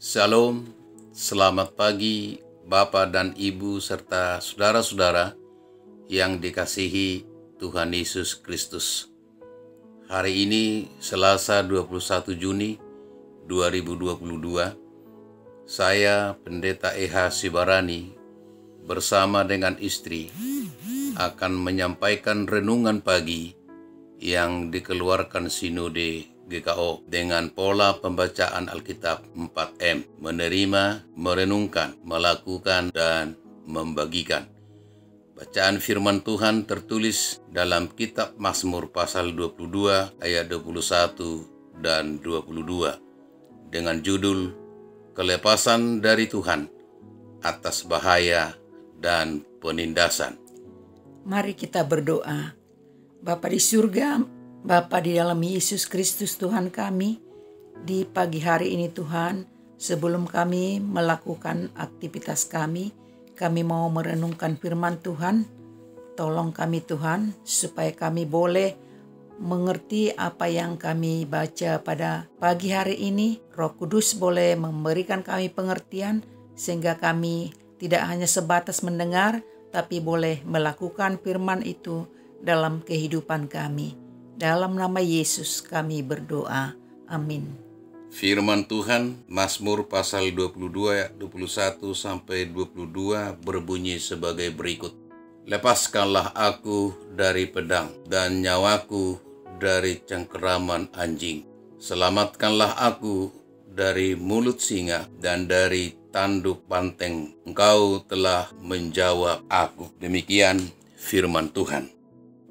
Shalom, selamat pagi Bapak dan Ibu serta saudara-saudara yang dikasihi Tuhan Yesus Kristus. Hari ini Selasa 21 Juni 2022, saya Pendeta E.H. Sibarani bersama dengan istri akan menyampaikan renungan pagi yang dikeluarkan Sinode GKO dengan pola pembacaan Alkitab 4M, menerima, merenungkan, melakukan, dan membagikan. Bacaan firman Tuhan tertulis dalam kitab Mazmur pasal 22 ayat 21 dan 22 dengan judul Kelepasan dari Tuhan atas bahaya dan penindasan. Mari kita berdoa. Bapa di surga, Bapa di dalam Yesus Kristus Tuhan kami, di pagi hari ini Tuhan, sebelum kami melakukan aktivitas kami mau merenungkan firman Tuhan. Tolong kami Tuhan, supaya kami boleh mengerti apa yang kami baca pada pagi hari ini. Roh Kudus boleh memberikan kami pengertian, sehingga kami tidak hanya sebatas mendengar, tapi boleh melakukan firman itu dalam kehidupan kami. Dalam nama Yesus kami berdoa. Amin. Firman Tuhan Mazmur pasal 22 ayat 21 sampai 22 berbunyi sebagai berikut. Lepaskanlah aku dari pedang dan nyawaku dari cengkeraman anjing. Selamatkanlah aku dari mulut singa dan dari tanduk banteng. Engkau telah menjawab aku. Demikian firman Tuhan.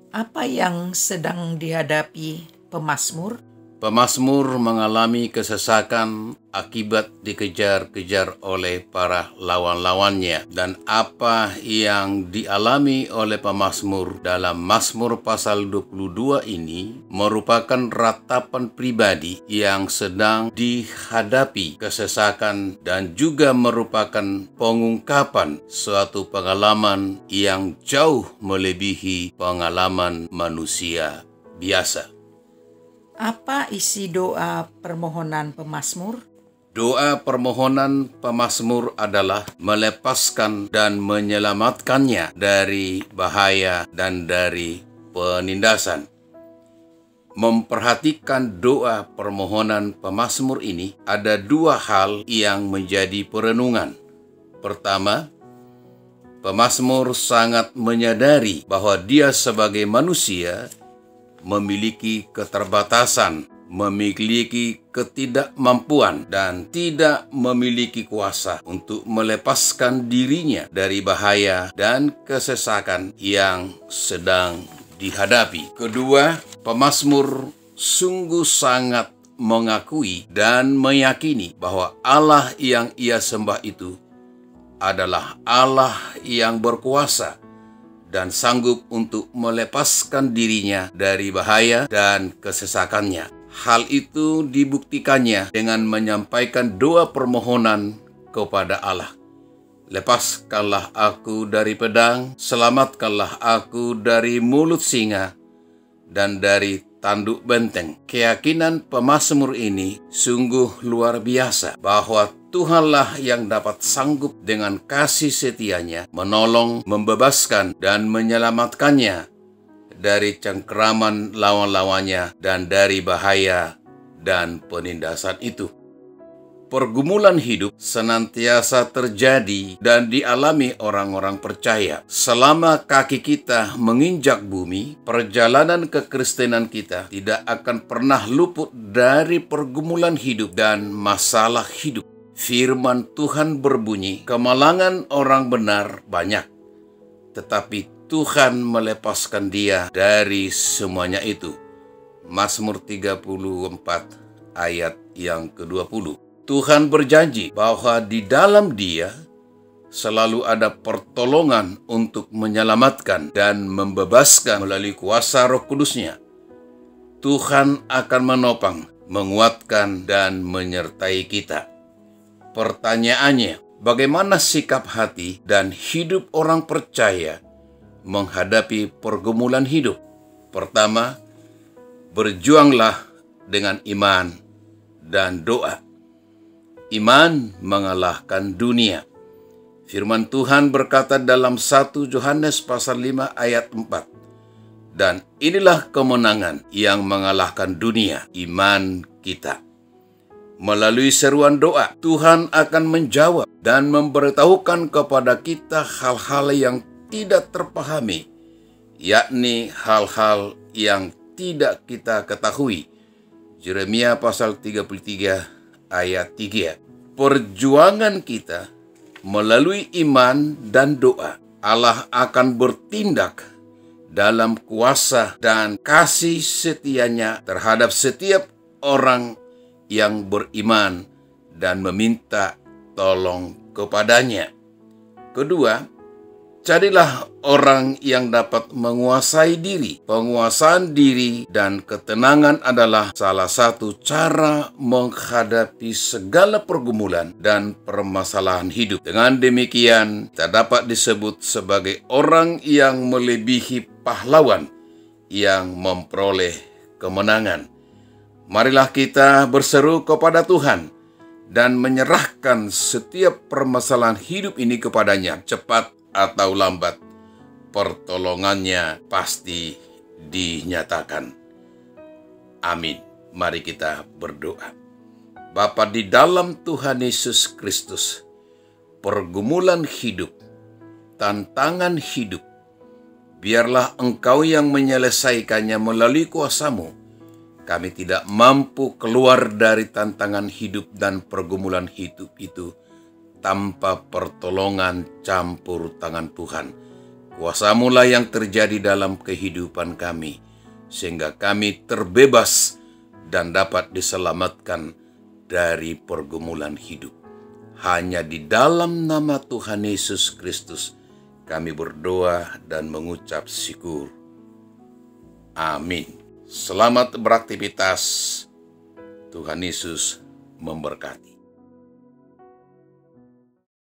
Apa yang sedang dihadapi pemazmur? Pemazmur mengalami kesesakan akibat dikejar-kejar oleh para lawan-lawannya. Dan apa yang dialami oleh pemazmur dalam Mazmur pasal 22 ini merupakan ratapan pribadi yang sedang dihadapi kesesakan dan juga merupakan pengungkapan suatu pengalaman yang jauh melebihi pengalaman manusia biasa. Apa isi doa permohonan pemazmur? Doa permohonan pemazmur adalah melepaskan dan menyelamatkannya dari bahaya dan dari penindasan. Memperhatikan doa permohonan pemazmur ini, ada dua hal yang menjadi perenungan. Pertama, pemazmur sangat menyadari bahwa dia sebagai manusia memiliki keterbatasan, memiliki ketidakmampuan, dan tidak memiliki kuasa untuk melepaskan dirinya dari bahaya dan kesesakan yang sedang dihadapi. Kedua, pemazmur sungguh sangat mengakui dan meyakini bahwa Allah yang ia sembah itu adalah Allah yang berkuasa dan sanggup untuk melepaskan dirinya dari bahaya dan kesesakannya. Hal itu dibuktikannya dengan menyampaikan doa permohonan kepada Allah. Lepaskanlah aku dari pedang, selamatkanlah aku dari mulut singa, dan dari tanduk benteng. Keyakinan pemazmur ini sungguh luar biasa bahwa Tuhanlah yang dapat sanggup dengan kasih setianya menolong, membebaskan, dan menyelamatkannya dari cengkeraman lawan-lawannya dan dari bahaya dan penindasan itu. Pergumulan hidup senantiasa terjadi dan dialami orang-orang percaya. Selama kaki kita menginjak bumi, perjalanan kekristenan kita tidak akan pernah luput dari pergumulan hidup dan masalah hidup. Firman Tuhan berbunyi, kemalangan orang benar banyak, tetapi Tuhan melepaskan dia dari semuanya itu. Mazmur 34 ayat yang ke-20. Tuhan berjanji bahwa di dalam Dia selalu ada pertolongan untuk menyelamatkan dan membebaskan melalui kuasa Roh Kudus-Nya. Tuhan akan menopang, menguatkan, dan menyertai kita. Pertanyaannya, bagaimana sikap hati dan hidup orang percaya menghadapi pergumulan hidup? Pertama, berjuanglah dengan iman dan doa. iman mengalahkan dunia. Firman Tuhan berkata dalam 1 Yohanes pasal 5 ayat 4. Dan inilah kemenangan yang mengalahkan dunia, iman kita. Melalui seruan doa, Tuhan akan menjawab dan memberitahukan kepada kita hal-hal yang tidak terpahami, yakni hal-hal yang tidak kita ketahui. Yeremia pasal 33 ayat 3. Perjuangan kita melalui iman dan doa, Allah akan bertindak dalam kuasa dan kasih setianya terhadap setiap orang yang beriman dan meminta tolong kepadanya. Kedua, jadilah orang yang dapat menguasai diri. Penguasaan diri dan ketenangan adalah salah satu cara menghadapi segala pergumulan dan permasalahan hidup. Dengan demikian, kita dapat disebut sebagai orang yang melebihi pahlawan yang memperoleh kemenangan. Marilah kita berseru kepada Tuhan dan menyerahkan setiap permasalahan hidup ini kepadanya. Cepat atau lambat, pertolongannya pasti dinyatakan. Amin. Mari kita berdoa. Bapa di dalam Tuhan Yesus Kristus, pergumulan hidup, tantangan hidup, biarlah Engkau yang menyelesaikannya melalui kuasa-Mu. Kami tidak mampu keluar dari tantangan hidup dan pergumulan hidup itu tanpa pertolongan campur tangan Tuhan. Kuasa-Mu lah yang terjadi dalam kehidupan kami, sehingga kami terbebas dan dapat diselamatkan dari pergumulan hidup. Hanya di dalam nama Tuhan Yesus Kristus kami berdoa dan mengucap syukur. Amin. Selamat beraktivitas. Tuhan Yesus memberkati.